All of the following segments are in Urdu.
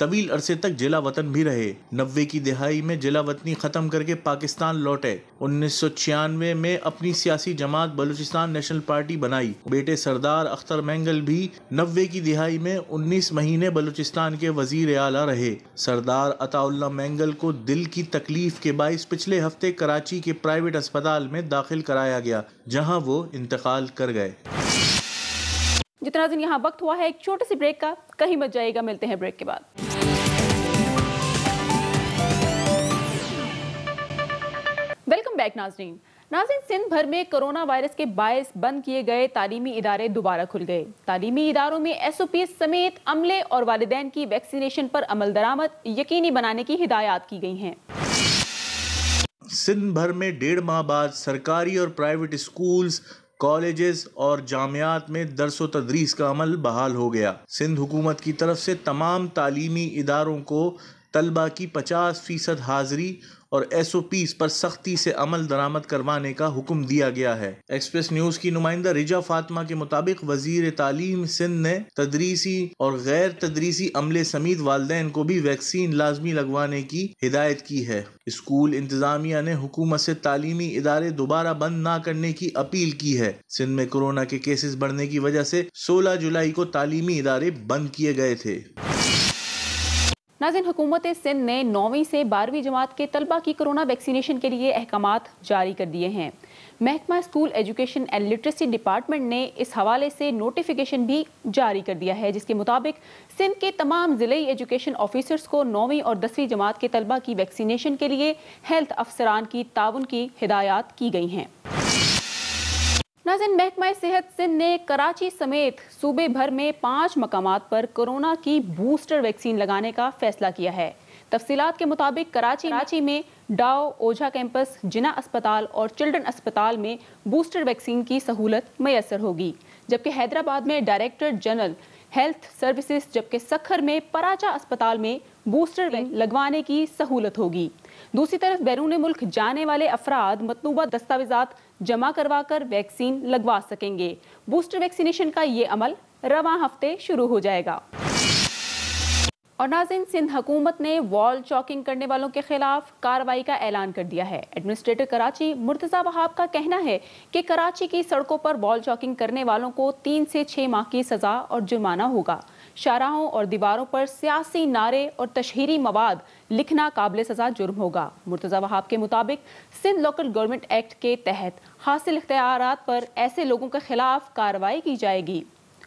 طویل عرصے تک جلا وطن بھی رہے۔ 90 کی دہائی میں جلا وطنی ختم کر کے پاکستان لوٹے۔ 1996 میں اپنی سیاسی جماعت بلوچستان نیشنل پارٹی بنائی۔ بیٹے سردار اختر مینگل بھی 90 کی دہائی میں 19 مہینے بلوچستان کے وزیر اعلیٰ رہے۔ سردار عطا اللہ مینگل کو دل کی تکلیف کے باعث پچھلے ہفتے کراچی کے پرائیویٹ اسپتال میں داخل کرایا گیا، جہاں وہ انتقال کر گئے۔ جتنا دن یہاں وقت ہوا ہے ایک چھوٹے سی بریک کا، کہیں مت جائے گا، ملتے ہیں بریک کے بعد۔ ویلکم بیک ناظرین۔ سندھ بھر میں کرونا وائرس کے باعث بند کیے گئے تعلیمی ادارے دوبارہ کھل گئے۔ تعلیمی اداروں میں SOP سمیت عملے اور والدین کی ویکسینیشن پر عمل درآمد یقینی بنانے کی ہدایات کی گئی ہیں۔ سندھ بھر میں 1.5 ماہ بعد سرکاری اور پرائیویٹ اسکولز، کالجز اور جامعات میں درس و تدریس کا عمل بحال ہو گیا۔ سندھ حکومت کی طرف سے تمام تعلیمی اداروں کو طلبہ کی 50% حاضری اور SOPs پر سختی سے عمل درآمد کروانے کا حکم دیا گیا ہے۔ ایکسپریس نیوز کی نمائندہ رجا فاطمہ کے مطابق وزیر تعلیم سندھ نے تدریسی اور غیر تدریسی عملے سمیت والدین کو بھی ویکسین لازمی لگوانے کی ہدایت کی ہے۔ اسکول انتظامیہ نے حکومت سے تعلیمی ادارے دوبارہ بند نہ کرنے کی اپیل کی ہے۔ سندھ میں کورونا کے کیسز بڑھنے کی وجہ سے 16 جولائی کو تعلیمی ادارے بند کیے گئے تھے۔ ناظرین، حکومت سندھ نے 9ویں سے 12ویں جماعت کے طلبہ کی کرونا ویکسینیشن کے لیے احکامات جاری کر دیے ہیں۔ محکمہ school education and literacy department نے اس حوالے سے نوٹیفیکیشن بھی جاری کر دیا ہے، جس کے مطابق سندھ کے تمام ضلعی ایجوکیشن آفیسرز کو 9ویں اور 10ویں جماعت کے طلبہ کی ویکسینیشن کے لیے ہیلتھ افسران کی تعاون کی ہدایات کی گئی ہیں۔ ناظرین، محکمہ صحت سندھ نے کراچی سمیت صوبے بھر میں 5 مقامات پر کورونا کی بوسٹر ویکسین لگانے کا فیصلہ کیا ہے۔ تفصیلات کے مطابق کراچی میں ڈاؤ، اوجھا کیمپس، جناح اسپتال اور چلڈرن اسپتال میں بوسٹر ویکسین کی سہولت میسر ہوگی، جبکہ حیدرآباد میں ڈائریکٹر جنرل ہیلتھ سروسز، جبکہ سکھر میں پراچا اسپتال میں بوسٹر لگوانے کی سہولت ہوگی۔ دوسری طرف بیرون ملک جانے والے افراد مطلوبہ دستاویزات جمع کروا کر ویکسین لگوا سکیں گے۔ بوسٹر ویکسینیشن کا یہ عمل رواں ہفتے شروع ہو جائے گا۔ اور ناظرین، سندھ حکومت نے وال چاکنگ کرنے والوں کے خلاف کارروائی کا اعلان کر دیا ہے۔ ایڈمنسٹریٹر کراچی مرتضی وہاب کا کہنا ہے کہ کراچی کی سڑکوں پر وال چاکنگ کرنے والوں کو 3 سے 6 ماہ کی سزا اور جرمانہ ہوگا۔ شاہراہوں اور دیواروں پر سیاسی نعرے اور تشہیری مواد لکھنا قابل سزا جرم ہوگا۔ مرتضی وہاب کے مطابق سندھ لوکل گورنمنٹ ایکٹ کے تحت حاصل اختیارات پر ایسے لوگوں کے خلاف کارروائی کی جائے گی۔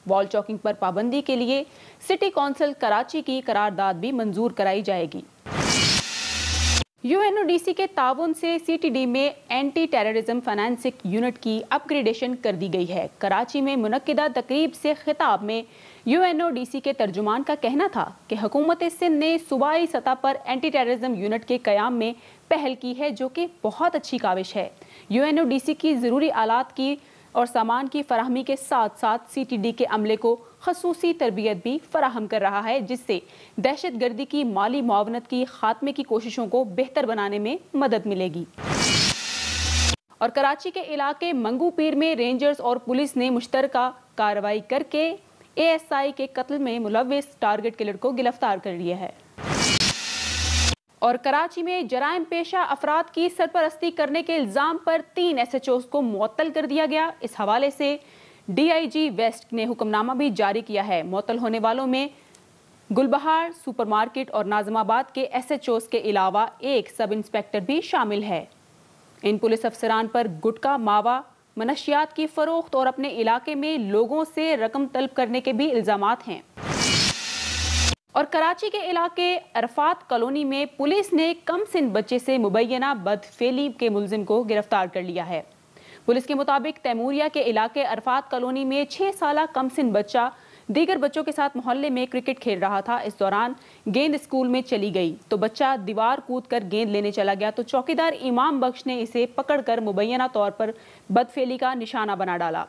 وال چاکنگ پر پابندی کے لیے سٹی کونسل کراچی کی قرارداد بھی منظور کرائی جائے گی۔ UNODC کے تعاون سے CTD میں اینٹی ٹیررزم فائنانسنگ یونٹ کی اپ گریڈیشن کر دی گئی ہے۔ کراچی میں منعقدہ تقریب سے خطاب میں UNODC کے ترجمان کا کہنا تھا کہ حکومت سندھ نے صوبائی سطح پر اینٹی ٹیررزم یونٹ کے قیام میں پہل کی ہے، جو کہ بہت اچھی کاوش ہے۔ UNODC کی ضروری آلات کی اور سامان کی فراہمی کے ساتھ ساتھ CTD کے عملے کو خصوصی تربیت بھی فراہم کر رہا ہے، جس سے دہشت گردی کی مالی معاونت کی خاتمے کی کوششوں کو بہتر بنانے میں مدد ملے گی۔ اور کراچی کے علاقے منگو پیر میں رینجرز اور پولیس نے مشترکہ کارروائی کر کے ASI کے قتل میں ملوث ٹارگٹ کلر کو گرفتار کر لیا ہے۔ اور کراچی میں جرائم پیشہ افراد کی سرپرستی کرنے کے الزام پر 3 SHOs کو معطل کر دیا گیا۔ اس حوالے سے DIG ویسٹ نے حکم نامہ بھی جاری کیا ہے۔ معطل ہونے والوں میں گلبہار سپر مارکیٹ اور ناظم آباد کے SHOs کے علاوہ ایک سب انسپیکٹر بھی شامل ہے۔ ان پولیس افسران پر گٹکا، ماوا، منشیات کی فروخت اور اپنے علاقے میں لوگوں سے رقم طلب کرنے کے بھی الزامات ہیں۔ اور کراچی کے علاقے عرفات کالونی میں پولیس نے کم سن بچے سے مبینہ بدفعلی کے ملزم کو گرفتار کر لیا ہے۔ پولیس کے مطابق تیموریہ کے علاقے عرفات کالونی میں 6 سالہ کم سن بچہ دیگر بچوں کے ساتھ محلے میں کرکٹ کھیل رہا تھا۔ اس دوران گیند اسکول میں چلی گئی تو بچہ دیوار کود کر گیند لینے چلا گیا تو چوکیدار امام بخش نے اسے پکڑ کر مبینہ طور پر بدفعلی کا نشانہ بنا ڈالا۔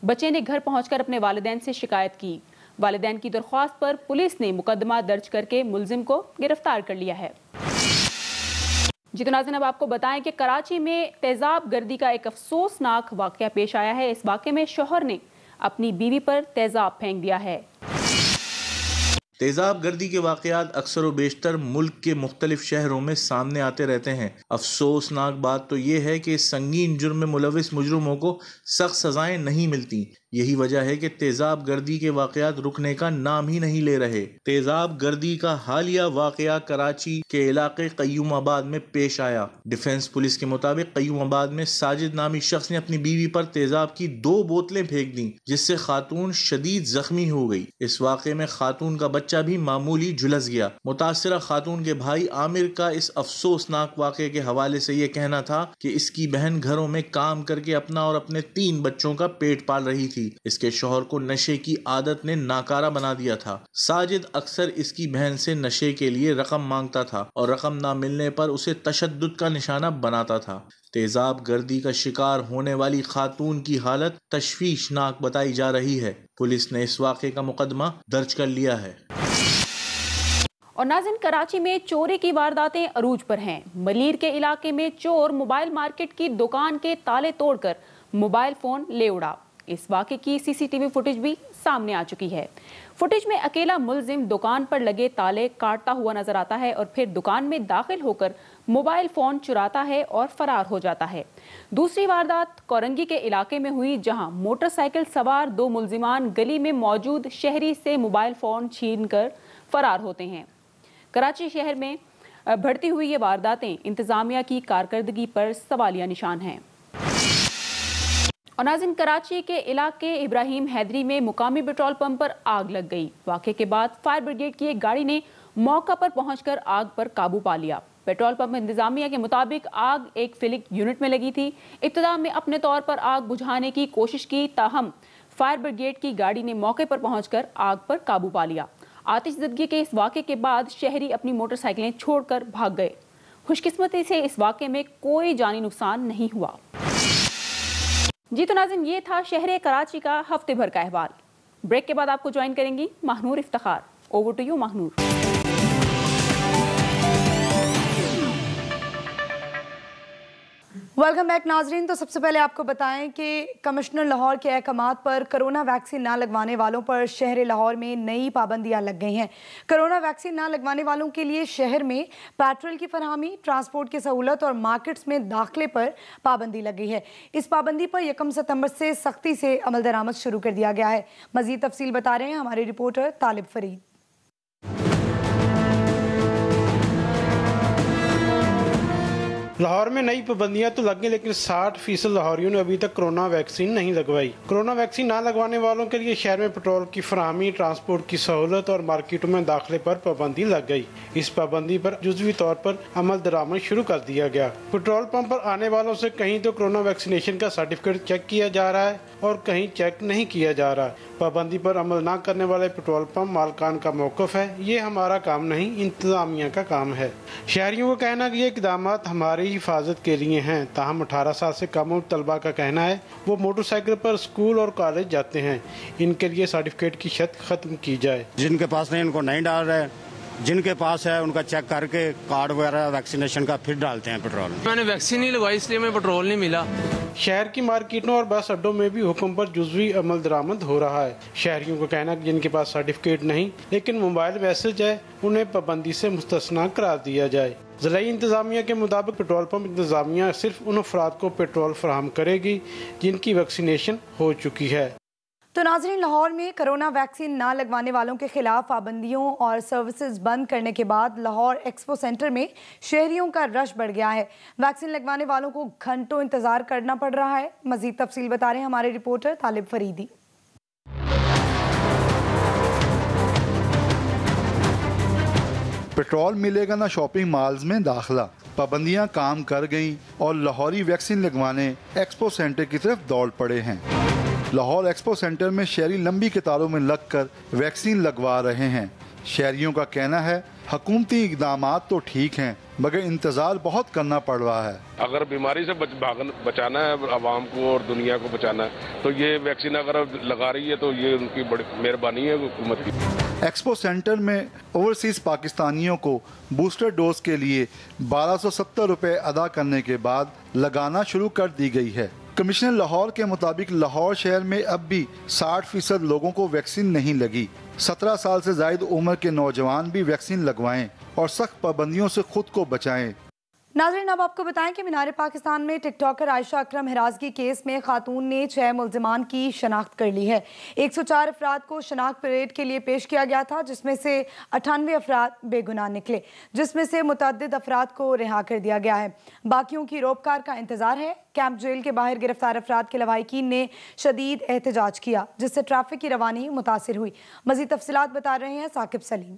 بچے نے گھر پہنچ کر اپنے والدین سے شکایت کی۔ والدین کی درخواست پر پولیس نے مقدمہ درج کر کے ملزم کو گرفتار کر لیا ہے۔ جی تو ناظرین، اب آپ کو بتائیں کہ کراچی میں تیزاب گردی کا ایک افسوسناک واقعہ پیش آیا ہے۔ اس واقعے میں شوہر نے اپنی بیوی پر تیزاب پھینک دیا ہے۔ تیزاب گردی کے واقعات اکثر و بیشتر ملک کے مختلف شہروں میں سامنے آتے رہتے ہیں۔ افسوسناک بات تو یہ ہے کہ اس سنگین جرم میں ملوث مجرموں کو سخت سزائیں نہیں ملتی۔ یہی وجہ ہے کہ تیزاب گردی کے واقعات رکنے کا نام ہی نہیں لے رہے۔ تیزاب گردی کا حالیہ واقعہ کراچی کے علاقے قیوم آباد میں پیش آیا۔ ڈیفنس پولیس کے مطابق قیوم آباد میں ساجد نامی شخص نے اپنی بیوی پر تیزاب کی 2 بوتلیں پھینک دیں، جس سے خاتون شدید زخمی ہو گئی۔ اس واقعے میں خاتون کا بچہ بھی معمولی جھلس گیا۔ متاثرہ خاتون کے بھائی عامر کا اس افسوسناک واقعے کے حوالے سے یہ کہنا تھا کہ اس کی بہن گھروں میں کام کر کے اپنا اور اپنے 3 بچوں کا پیٹ پال رہی تھی۔ اس کے شوہر کو نشے کی عادت نے ناکارہ بنا دیا تھا۔ ساجد اکثر اس کی بہن سے نشے کے لیے رقم مانگتا تھا اور رقم نہ ملنے پر اسے تشدد کا نشانہ بناتا تھا۔ تیزاب گردی کا شکار ہونے والی خاتون کی حالت تشویشناک بتائی جا رہی ہے۔ پولیس نے اس واقعے کا مقدمہ درج کر لیا ہے۔ اور ناظرین، کراچی میں چوری کی وارداتیں عروج پر ہیں۔ ملیر کے علاقے میں چور موبائل مارکیٹ کی دکان کے تالے توڑ کر موبائل فون لے اڑا۔ اس واقعے کی CCTV فوٹیج بھی سامنے آ چکی ہے۔ فوٹیج میں اکیلا ملزم دکان پر لگے تالے کاٹتا ہوا نظر آتا ہے اور پھر دکان میں داخل ہو کر موبائل فون چراتا ہے اور فرار ہو جاتا ہے۔ دوسری واردات کورنگی کے علاقے میں ہوئی، جہاں موٹر سائیکل سوار 2 ملزمان گلی میں موجود شہری سے موبائل فون چھین کر فرار ہوتے ہیں۔ کراچی شہر میں بڑھتی ہوئی یہ وارداتیں انتظامیہ کی کارکردگی پر سوالیہ نشان ہیں۔ اور ناظرین، کراچی کے علاقے ابراہیم حیدری میں مقامی پیٹرول پمپ پر آگ لگ گئی۔ واقعے کے بعد فائر بریگیڈ کی ایک گاڑی نے موقع پر پہنچ کر آگ پر قابو پا لیا۔ پیٹرول پمپ انتظامیہ کے مطابق آگ ایک فلنگ یونٹ میں لگی تھی۔ ابتدا میں اپنے طور پر آگ بجھانے کی کوشش کی، تاہم فائر بریگیڈ کی گاڑی نے موقع پر پہنچ کر آگ پر قابو پا لیا۔ آتش زدگی کے اس واقعے کے بعد شہری اپنی موٹر سائیکلیں چھوڑ کر بھاگ گئے۔ خوش قسمتی سے اس واقعے میں کوئی جانی نقصان نہیں ہوا۔ جی تو ناظرین، یہ تھا شہر کراچی کا ہفتے بھر کا احوال۔ بریک کے بعد آپ کو جوائن کریں گی Mahnoor Iftikhar. Over to you Mahnoor. Welcome back ناظرین۔ تو سب سے پہلے آپ کو بتائیں کہ کمشنر لاہور کے احکامات پر کرونا ویکسین نہ لگوانے والوں پر شہر لاہور میں نئی پابندیاں لگ گئی ہیں۔ کرونا ویکسین نہ لگوانے والوں کے لیے شہر میں پیٹرول کی فراہمی، ٹرانسپورٹ کی سہولت اور مارکیٹس میں داخلے پر پابندی لگ گئی ہے۔ اس پابندی پر 1 ستمبر سے سختی سے عمل درآمد شروع کر دیا گیا ہے۔ مزید تفصیل بتا رہے ہیں ہمارے رپورٹر طالب فرید۔ لاہور میں نئی پابندیاں تو لگ گئی، لیکن 60% لاہوریوں نے ابھی تک کرونا ویکسین نہیں لگوائی۔ کرونا ویکسین نہ لگوانے والوں کے لیے شہر میں پیٹرول کی فراہمی، ٹرانسپورٹ کی سہولت اور مارکیٹوں میں داخلے پر پابندی لگ گئی۔ اس پابندی پر جزوی طور پر عمل درآمد شروع کر دیا گیا۔ پیٹرول پمپ پر آنے والوں سے کہیں تو کرونا ویکسینیشن کا سرٹیفکیٹ چیک کیا جا رہا ہے اور کہیں چیک نہیں کیا جا رہا۔ پابندی پر عمل نہ کرنے والے پیٹرول پمپ مالکان کا موقف ہے، یہ ہمارا کام نہیں، انتظامیہ کا کام ہے۔ شہریوں کا کہنا ہے کہ یہ اقدامات ہماری حفاظت کے لیے ہیں، تاہم 18 سال سے کم عمر طلبہ کا کہنا ہے وہ موٹر سائیکل پر اسکول اور کالج جاتے ہیں، ان کے لیے سرٹیفکیٹ کی شرط ختم کی جائے۔ جن کے پاس نہیں ان کو نہیں ڈال رہے، جن کے پاس ہے ان کا چیک کر کے کارڈ وغیرہ ویکسینیشن کا پھر ڈالتے ہیں پیٹرول۔ میں نے ویکسین نہیں لگوائی اس لیے میں پیٹرول نہیں ملا۔ شہر کی مارکیٹوں اور بس اڈوں میں بھی حکم پر جزوی عمل درآمد ہو رہا ہے۔ شہریوں کا کہنا ہے کہ جن کے پاس سرٹیفکیٹ نہیں لیکن موبائل میسج ہے، انہیں پابندی سے مستثنیٰ قرار دیا جائے۔ ضلعی انتظامیہ کے مطابق پیٹرول پمپ انتظامیہ صرف ان افراد کو پیٹرول فراہم کرے گی جن کی ویکسینیشن ہو چکی ہے۔ تو ناظرین، لاہور میں کرونا ویکسین نہ لگوانے والوں کے خلاف پابندیوں اور سروسز بند کرنے کے بعد لاہور ایکسپو سینٹر میں شہریوں کا رش بڑھ گیا ہے۔ ویکسین لگوانے والوں کو گھنٹوں انتظار کرنا پڑ رہا ہے۔ مزید تفصیل بتا رہے ہیں ہمارے رپورٹر طالب فریدی۔ پیٹرول ملے گا نہ شاپنگ مالز میں داخلہ، پابندیاں کام کر گئیں اور لاہوری ویکسین لگوانے ایکسپو سینٹر کی طرف دوڑ پڑے ہیں۔ لاہور ایکسپو سینٹر میں شہری لمبی قطاروں میں لگ کر ویکسین لگوا رہے ہیں۔ شہریوں کا کہنا ہے حکومتی اقدامات تو ٹھیک ہیں مگر انتظار بہت کرنا پڑ رہا ہے۔ اگر بیماری سے بچانا ہے عوام کو اور دنیا کو بچانا ہے تو یہ ویکسین اگر لگا رہی ہے تو یہ ان کی بڑی مہربانی ہے حکومت کی۔ ایکسپو سینٹر میں اوورسیز پاکستانیوں کو بوسٹر ڈوز کے لیے 1270 روپے ادا کرنے کے بعد لگانا شروع کر دی گئی ہے۔ کمشنر لاہور کے مطابق لاہور شہر میں اب بھی 60% لوگوں کو ویکسین نہیں لگی۔ 17 سال سے زائد عمر کے نوجوان بھی ویکسین لگوائیں اور سخت پابندیوں سے خود کو بچائیں۔ ناظرین اب آپ کو بتائیں کہ مینار پاکستان میں ٹک ٹاکر عائشہ اکرم ہراسگی کیس میں خاتون نے 6 ملزمان کی شناخت کر لی ہے۔ 104 افراد کو شناخت پریڈ کے لیے پیش کیا گیا تھا، جس میں سے 98 افراد بے گناہ نکلے، جس میں سے متعدد افراد کو رہا کر دیا گیا ہے۔ باقیوں کی روپکار کا انتظار ہے۔ کیمپ جیل کے باہر گرفتار افراد کے لواحقین نے شدید احتجاج کیا، جس سے ٹریفک کی روانی متاثر ہوئی۔ مزید تفصیلات بتا رہے ہیں ثاقب سلیم۔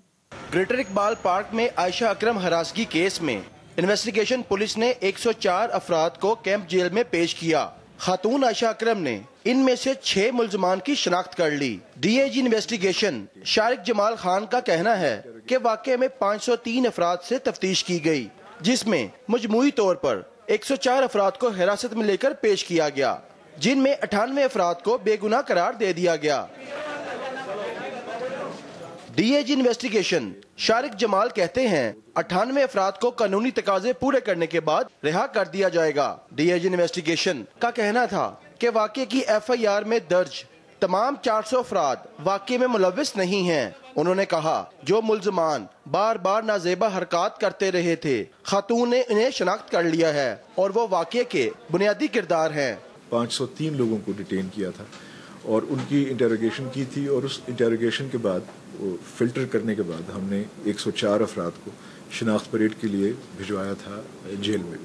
گریٹر اقبال پارک میں عائشہ اکرم ہراسگی کیس میں انویسٹیگیشن پولیس نے 104 افراد کو کیمپ جیل میں پیش کیا۔ خاتون عائشہ اکرم نے ان میں سے 6 ملزمان کی شناخت کر لی۔ D A G investigation Shariq Jamal Khan کا کہنا ہے کہ واقعے میں 503 افراد سے تفتیش کی گئی، جس میں مجموعی طور پر 104 افراد کو حراست میں لے کر پیش کیا گیا، جن میں 98 افراد کو بے گناہ قرار دے دیا گیا۔ D A G investigation Shariq Jamal کہتے ہیں 98 افراد کو قانونی تقاضے پورے کرنے کے بعد رہا کر دیا جائے گا۔ ڈی اے جی انویسٹیگیشن کا کہنا تھا کہ واقعے کی ایف آئی آر میں درج تمام 400 افراد واقعے میں ملوث نہیں ہیں۔ انہوں نے کہا جو ملزمان بار بار نازیبہ حرکات کرتے رہے تھے، خاتون نے انہیں شناخت کر لیا ہے اور وہ واقعے کے بنیادی کردار ہیں۔ 503 لوگوں کو ڈیٹین کیا تھا اور ان کی انٹروگیشن کی تھی، اور اس انٹروگیشن کے بعد فلٹر کرنے کے بعد ہم نے 104 افراد کو شناخت پریڈ کے لیے بھجوایا تھا جیل میں۔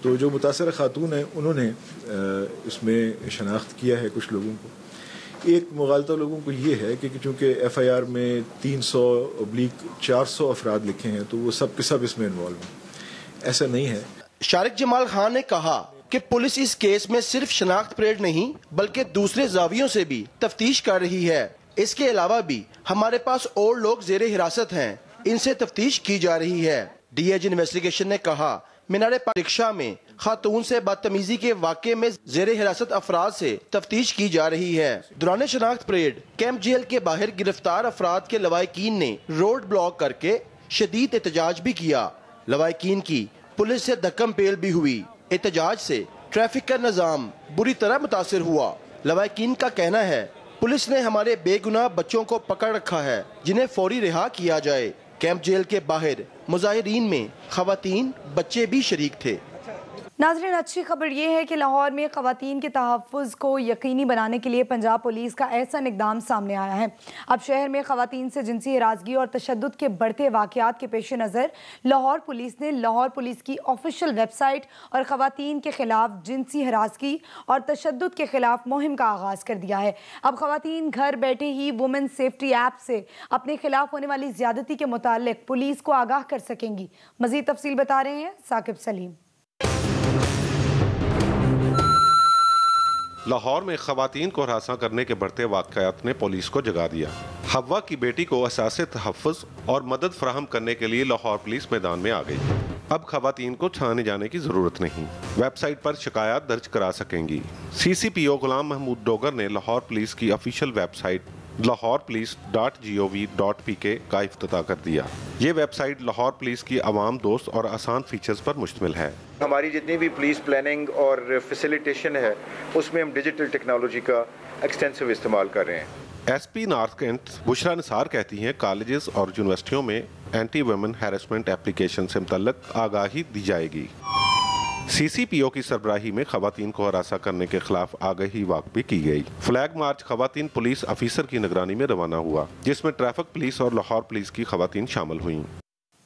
تو جو متاثرہ خاتون ہیں انہوں نے اس میں شناخت کیا ہے کچھ لوگوں کو۔ ایک مغالطہ لوگوں کو یہ ہے کہ چونکہ ایف آئی آر میں 300/400 افراد لکھے ہیں تو وہ سب کے سب اس میں انوالو ہیں، ایسا نہیں ہے۔ شارق جمال خان نے کہا کہ پولیس اس کیس میں صرف شناخت پریڈ نہیں بلکہ دوسرے زاویوں سے بھی تفتیش کر رہی ہے۔ اس کے علاوہ بھی ہمارے پاس اور لوگ زیر حراست ہیں، ان سے تفتیش کی جا رہی ہے۔ ڈی اے جی انویسٹیگیشن نے کہا مینار پاک رکشہ میں خاتون سے بدتمیزی کے واقعے میں زیر حراست افراد سے تفتیش کی جا رہی ہے۔ دوران شناخت پریڈ کیمپ جیل کے باہر گرفتار افراد کے لواحقین نے روڈ بلاک کر کے شدید احتجاج بھی کیا۔ لواحقین کی پولیس سے دھکم پیل بھی ہوئی۔ احتجاج سے ٹریفک کا نظام بری طرح متاثر ہوا۔ لواحقین کا کہنا ہے پولیس نے ہمارے بے گناہ بچوں کو پکڑ رکھا ہے، جنہیں فوری رہا کیا جائے۔ کیمپ جیل کے باہر مظاہرین میں خواتین، بچے بھی شریک تھے۔ ناظرین اچھی خبر یہ ہے کہ لاہور میں خواتین کے تحفظ کو یقینی بنانے کے لیے پنجاب پولیس کا احسن اقدام سامنے آیا ہے۔ اب شہر میں خواتین سے جنسی ہراسگی اور تشدد کے بڑھتے واقعات کے پیش نظر لاہور پولیس نے لاہور پولیس کی آفیشیل ویب سائٹ اور خواتین کے خلاف جنسی ہراسگی اور تشدد کے خلاف مہم کا آغاز کر دیا ہے۔ اب خواتین گھر بیٹھے ہی وومن سیفٹی ایپ سے اپنے خلاف ہونے والی زیادتی کے متعلق پولیس کو آگاہ کر سکیں گی۔ مزید تفصیل بتا رہے ہیں ثاقب سلیم۔ لاہور میں خواتین کو ہراساں کرنے کے بڑھتے واقعات نے پولیس کو جگا دیا۔ حوا کی بیٹی کو احساس تحفظ اور مدد فراہم کرنے کے لیے لاہور پولیس میدان میں آ گئی۔ اب خواتین کو چھانے جانے کی ضرورت نہیں، ویب سائٹ پر شکایات درج کرا سکیں گی۔ سی سی پی او غلام محمود ڈوگر نے لاہور پولیس کی آفیشیل ویب سائٹ lahorepolice.gov.pk کا افتتاح کر دیا۔ یہ ویب سائٹ لاہور پولیس کی عوام دوست اور آسان فیچرز پر مشتمل ہے۔ ہماری جتنی بھی پولیس پلاننگ اور فیسیلیٹیشن ہے اس میں ہم ڈیجیٹل ٹیکنالوجی کا ایکسٹینسو استعمال کر رہے ہیں۔ ایس پی نارتھ کینٹ بشرا نثار کہتی ہیں کالجز اور یونیورسٹیوں میں اینٹی ویمن ہیرسمنٹ ایپلیکیشن سے متعلق آگاہی دی جائے گی۔ سی سی پی او کی سربراہی میں خواتین کو ہراساں کرنے کے خلاف آگاہی واک بھی کی گئی۔ فلیگ مارچ خواتین پولیس افیسر کی نگرانی میں روانہ ہوا، جس میں ٹریفک پولیس اور لاہور پولیس کی خواتین شامل ہوئیں۔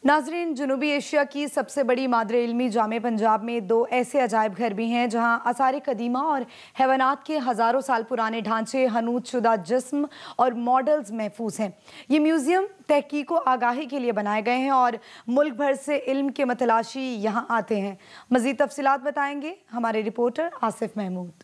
ناظرین جنوبی ایشیا کی سب سے بڑی مادر علمی جامع پنجاب میں 2 ایسے عجائب گھر بھی ہیں جہاں آثار قدیمہ اور حیوانات کے ہزاروں سال پرانے ڈھانچے، حنوط شدہ جسم اور ماڈلز محفوظ ہیں۔ یہ میوزیم تحقیق و آگاہی کے لیے بنائے گئے ہیں اور ملک بھر سے علم کے متلاشی یہاں آتے ہیں۔ مزید تفصیلات بتائیں گے ہمارے رپورٹر آصف محمود۔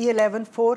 E11-4,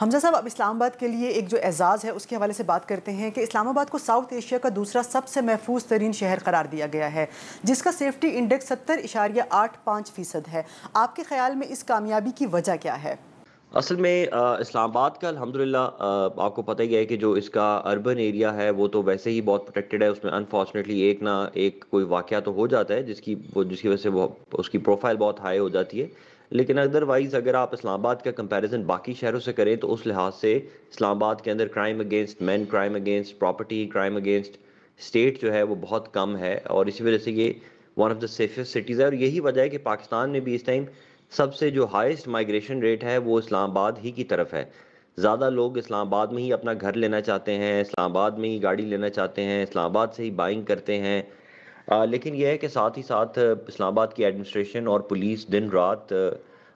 حمزہ صاحب، اب اسلام آباد کے لیے ایک جو اعزاز ہے اس کے حوالے سے بات کرتے ہیں کہ اسلام آباد کو ساؤتھ ایشیا کا دوسرا سب سے محفوظ ترین شہر قرار دیا گیا ہے، جس کا سیفٹی انڈیکس 70.85% ہے۔ آپ کے خیال میں اس کامیابی کی وجہ کیا ہے؟ اصل میں اسلام آباد کا الحمدللہ آپ کو پتہ ہی ہے کہ جو اس کا اربن ایریا ہے وہ تو ویسے ہی بہت پروٹیکٹڈ ہے، اس میں انفارچونیٹلی ایک نہ ایک کوئی واقعہ تو ہو جاتا ہے جس کی وجہ سے وہ اس کی پروفائل بہت ہائی ہو جاتی ہے، لیکن ادروائز اگر آپ اسلام آباد کا کمپیریزن باقی شہروں سے کریں تو اس لحاظ سے اسلام آباد کے اندر crime against man, crime against property, crime against state جو ہے وہ بہت کم ہے، اور اسی وجہ سے یہ one of the safest cities ہے، اور یہی وجہ ہے کہ پاکستان میں بھی اس ٹائم سب سے جو ہائیسٹ مائگریشن ریٹ ہے وہ اسلام آباد ہی کی طرف ہے۔ زیادہ لوگ اسلام آباد میں ہی اپنا گھر لینا چاہتے ہیں، اسلام آباد میں ہی گاڑی لینا چاہتے ہیں، اسلام آباد سے ہی بائنگ کرتے ہیں، لیکن یہ ہے کہ ساتھ ہی ساتھ اسلام آباد کی ایڈمنسٹریشن اور پولیس دن رات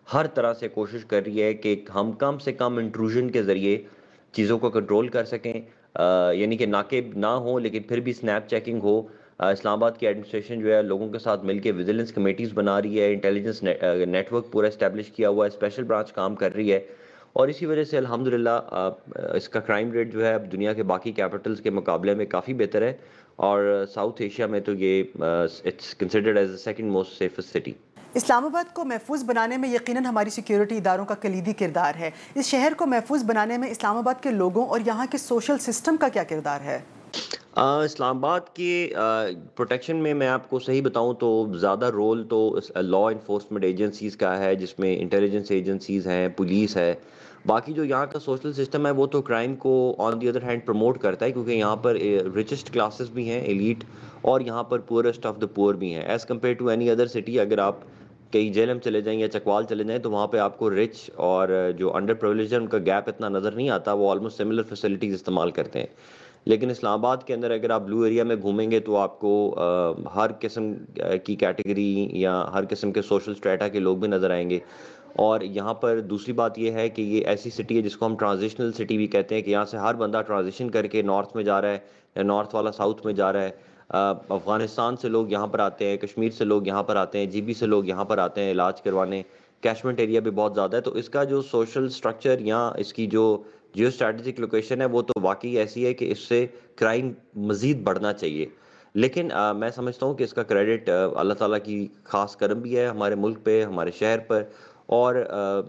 ہر طرح سے کوشش کر رہی ہے کہ ہم کم سے کم انٹروژن کے ذریعے چیزوں کو کنٹرول کر سکیں، یعنی کہ ناکے نہ ہوں لیکن پھر بھی سنیپ چیکنگ ہو۔ اسلام آباد کی ایڈمنسٹریشن جو ہے لوگوں کے ساتھ مل کے ویجیلنس کمیٹیز بنا رہی ہے، انٹیلیجنس نیٹ ورک پورا اسٹیبلش کیا ہوا ہے، اسپیشل برانچ کام کر رہی ہے، اور اسی وجہ سے الحمدللہ اس کا کرائم ریٹ جو ہے اب دنیا کے باقی کیپٹلز کے مقابلے میں کافی بہتر ہے، اور ساؤتھ ایشیا میں تو یہ it's considered as the second most safest city۔ Islamabad کو محفوظ بنانے میں یقیناً ہماری سیکیورٹی اداروں کا کلیدی کردار ہے، اس شہر کو محفوظ بنانے میں اسلام آباد کے لوگوں اور یہاں کے سوشل سسٹم کا کیا کردار ہے؟ اسلام آباد کے پروٹیکشن میں آپ کو صحیح بتاؤں تو زیادہ رول تو لا انفورسمنٹ ایجنسیز کا ہے، جس میں انٹیلیجنس ایجنسیز ہیں، پولیس ہے، باقی جو یہاں کا سوشل سسٹم ہے وہ تو کرائم کو آن دی ادر ہینڈ پروموٹ کرتا ہے، کیونکہ یہاں پر ریچسٹ کلاسز بھی ہیں، ایلیٹ، اور یہاں پر پورسٹ آف دا پور بھی ہیں، as compare to any other city. اگر آپ کہیں جیلم چلے جائیں یا چکوال چلے جائیں تو وہاں پہ آپ کو رچ اور جو انڈر پریولیجڈ ان کا گیپ اتنا نظر نہیں آتا، وہ آلموسٹ سملر فیسلٹیز استعمال کرتے ہیں، لیکن اسلام آباد کے اندر اگر آپ بلو ایریا میں گھومیں گے تو آپ کو ہر قسم کی کیٹیگری یا ہر قسم کے سوشل سٹریٹا کے لوگ بھی نظر آئیں گے، اور یہاں پر دوسری بات یہ ہے کہ یہ ایسی سٹی ہے جس کو ہم ٹرانزیشنل سٹی بھی کہتے ہیں، کہ یہاں سے ہر بندہ ٹرانزیشن کر کے نارتھ میں جا رہا ہے یا نارتھ والا ساؤتھ میں جا رہا ہے، افغانستان سے لوگ یہاں پر آتے ہیں، کشمیر سے لوگ یہاں پر آتے ہیں، جی بی سے لوگ یہاں پر آتے ہیں علاج کروانے، کیچمنٹ ایریا بھی بہت زیادہ ہے، تو اس کا جو سوشل سٹرکچر یا اس کی جو جیو اسٹریٹجک لوکیشن ہے وہ تو واقعی ایسی ہے کہ اس سے کرائم مزید بڑھنا چاہیے، لیکن میں سمجھتا ہوں کہ اس کا کریڈٹ اللہ تعالیٰ کی خاص کرم بھی ہے ہمارے ملک پہ، ہمارے شہر پر، اور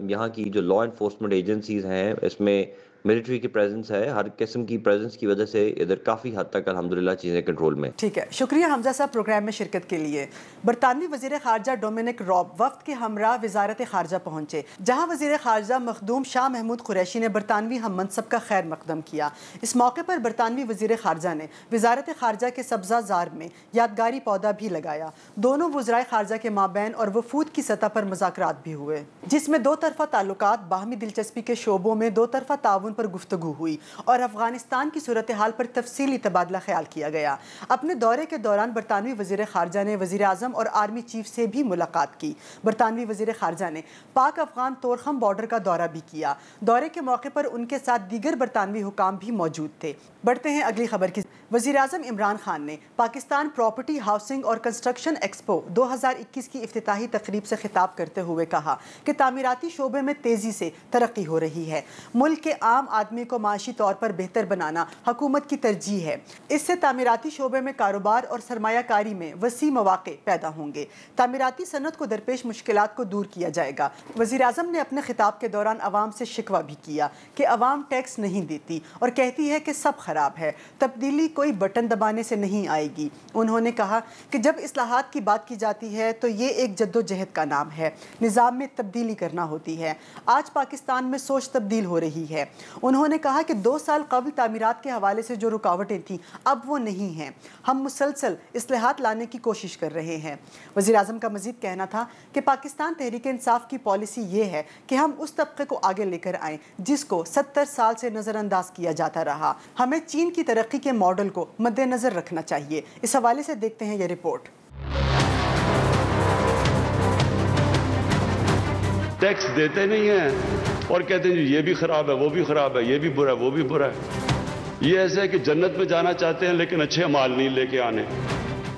یہاں کی جو لا انفورسمنٹ ایجنسیز ہیں اس میں ملٹری کی پریزنس ہے، ہر قسم کی پریزنس کی وجہ سے ادھر کافی حد تک الحمدللہ چیزیں کنٹرول میں۔ ٹھیک ہے، شکریہ حمزہ صاحب پروگرام میں شرکت کے لیے۔ برطانوی وزیر خارجہ ڈومینک راب وفد کے ہمراہ وزارت خارجہ پہنچے، جہاں وزیر خارجہ مخدوم شاہ محمود قریشی نے برطانوی ہم منصب کا خیر مقدم کیا۔ اس موقع پر برطانوی وزیر خارجہ نے وزارت خارجہ کے سبزہ زار میں یادگاری پودا بھی لگایا۔ دونوں وزرائے خارجہ کے مابین اور وفود کی سطح پر مذاکرات بھی ہوئے، جس میں دو طرفہ تعلقات، باہمی دلچسپی کے شعبوں میں دو طرفہ تعاون پر گفتگو ہوئی اور افغانستان کی صورتحال پر تفصیلی تبادلہ خیال کیا گیا۔ اپنے دورے کے دوران برطانوی وزیر خارجہ نے وزیر اعظم اور آرمی چیف سے بھی ملاقات کی۔ برطانوی وزیر خارجہ نے پاک افغان تورخم بارڈر کا دورہ بھی کیا۔ دورے کے موقع پر ان کے ساتھ دیگر برطانوی حکام بھی موجود تھے۔ بڑھتے ہیں اگلی خبر کی۔ وزیر اعظم عمران خان نے پاکستان پراپرٹی، ہاؤسنگ اور کنسٹرکشن ایکسپو 2021 کی افتتاحی تقریب سے خطاب کرتے ہوئے کہا کہ تعمیراتی شعبے میں تیزی سے ترقی ہو رہی ہے۔ ملک کے عام آدمی کو معاشی طور پر بہتر بنانا حکومت کی ترجیح ہے۔ اس سے تعمیراتی شعبے میں کاروبار اور سرمایہ کاری میں وسیع مواقع پیدا ہوں گے۔ تعمیراتی صنعت کو درپیش مشکلات کو دور کیا جائے گا۔ وزیر اعظم نے اپنے خطاب کے دوران عوام سے شکوہ بھی کیا کہ عوام ٹیکس نہیں دیتی اور کہتی ہے کہ سب خراب ہے، تبدیلی کوئی بٹن دبانے سے نہیں آئے گی۔ انہوں نے کہا کہ جب اصلاحات کی بات کی جاتی ہے تو یہ ایک جدوجہد کا نام ہے، نظام میں تبدیلی کرنا ہوتی ہے۔ آج پاکستان میں سوچ تبدیل ہو رہی ہے۔ انہوں نے کہا کہ 2 سال قبل تعمیرات کے حوالے سے جو رکاوٹیں تھیں اب وہ نہیں ہیں، ہم مسلسل اصلاحات لانے کی کوشش کر رہے ہیں۔ وزیر اعظم کا مزید کہنا تھا کہ پاکستان تحریک انصاف کی پالیسی یہ ہے کہ ہم اس طبقے کو آگے لے کر آئیں جس کو 70 سال سے نظر انداز کیا جاتا رہا۔ ہمیں چین کی ترقی کے ماڈل کو مد نظر رکھنا چاہیے۔ اس حوالے سے دیکھتے ہیں یہ رپورٹ۔ ٹیکس دیتے نہیں ہیں اور کہتے ہیں یہ بھی خراب ہے، وہ بھی خراب ہے، یہ بھی برا ہے، وہ بھی برا ہے۔ یہ ایسا ہے کہ جنت میں جانا چاہتے ہیں لیکن اچھے مال نہیں لے کے آنے۔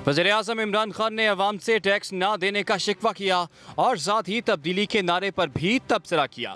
وزیر اعظم عمران خان نے عوام سے ٹیکس نہ دینے کا شکوہ کیا اور ذات ہی تبدیلی کے نعرے پر بھی تبصرہ کیا۔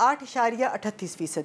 8.38%